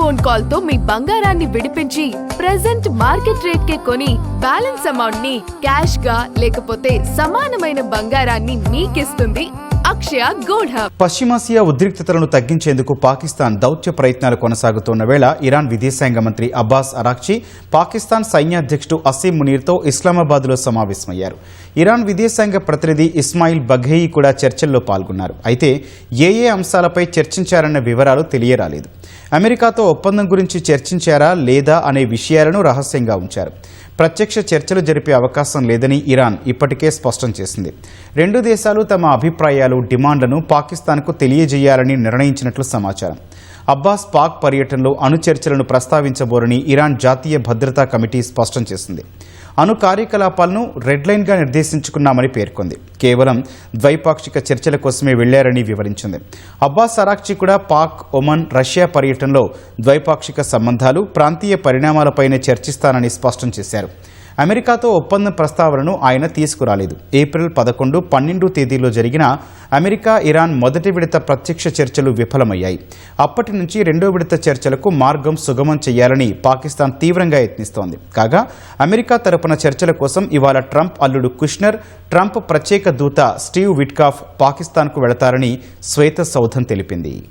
Phone call తో మీ బంగారాన్ని విడిపించి ప్రెజెంట్ మార్కెట్ రేట్ కే కొని బ్యాలెన్స్ అమౌంట్ ని క్యాష్ గా లేకపోతే సమానమైన బంగారాన్ని మీకిస్తుంది అక్షయ గోల్డ్ హబ్. పశ్చిమాసియా ఉద్రిక్తతలను తగ్గించేందుకు పాకిస్తాన్ దౌత్య ప్రయత్నాలు కొనసాగుతున్న వేళ ఇరాన్ విదేశాంగ మంత్రి అబ్బాస్ అరాక్చి పాకిస్తాన్ సైన్యాధ్యక్షుడు అసీం మునీర్తో ఇస్లామాబాద్లో సమావేశమయ్యారు. ఇరాన్ విదేశాంగ ప్రతినిధి ఇస్మాయిల్ బఘేయి కూడా చర్చల్లో పాల్గొన్నారు. అయితే ఏ అంశాలపై చర్చించారన్న వివరాలు తెలియరాలేదు. అమెరికాతో ఒప్పందం గురించి చర్చించారా లేదా అనే విషయాలను రహస్యంగా ఉంచారు. ప్రత్యక్ష చర్చలు జరిపే అవకాశం లేదని ఇరాన్ ఇప్పటికే స్పష్టం చేసింది. రెండు దేశాలు తమ అభిప్రాయాలు, డిమాండ్లను పాకిస్తాన్కు తెలియజేయాలని నిర్ణయించినట్లు సమాచారం. అబ్బాస్ పాక్ పర్యటనలో అణు చర్చలను ప్రస్తావించబోరని ఇరాన్ జాతీయ భద్రతా కమిటీ స్పష్టం చేసింది. అణు కార్యకలాపాలను రెడ్ లైన్గా నిర్దేశించుకున్నామని పేర్కొంది. కేవలం ద్వైపాక్షిక చర్చల కోసమే వెళ్లారని వివరించింది. అబ్బాస్ అరాక్చి కూడా పాక్, ఒమన్, రష్యా పర్యటనలో ద్వైపాక్షిక సంబంధాలు, ప్రాంతీయ పరిణామాలపైనే చర్చిస్తానని స్పష్టం చేశారు. అమెరికాతో ఒప్పందం ప్రస్తావనను ఆయన తీసుకురాలేదు. ఏప్రిల్ 11, 12 తేదీల్లో జరిగిన అమెరికా ఇరాన్ మొదటి విడత ప్రత్యక్ష చర్చలు విఫలమయ్యాయి. అప్పటి నుంచి రెండో విడత చర్చలకు మార్గం సుగమం చేయాలని పాకిస్తాన్ తీవ్రంగా యత్నిస్తోంది. కాగా అమెరికా తరపున చర్చల కోసం ఇవాళ ట్రంప్ అల్లుడు కుష్నర్, ట్రంప్ ప్రత్యేక దూత స్టీవ్ విట్కాఫ్ పాకిస్తాన్కు వెళతారని శ్వేత సౌధం తెలిపింది.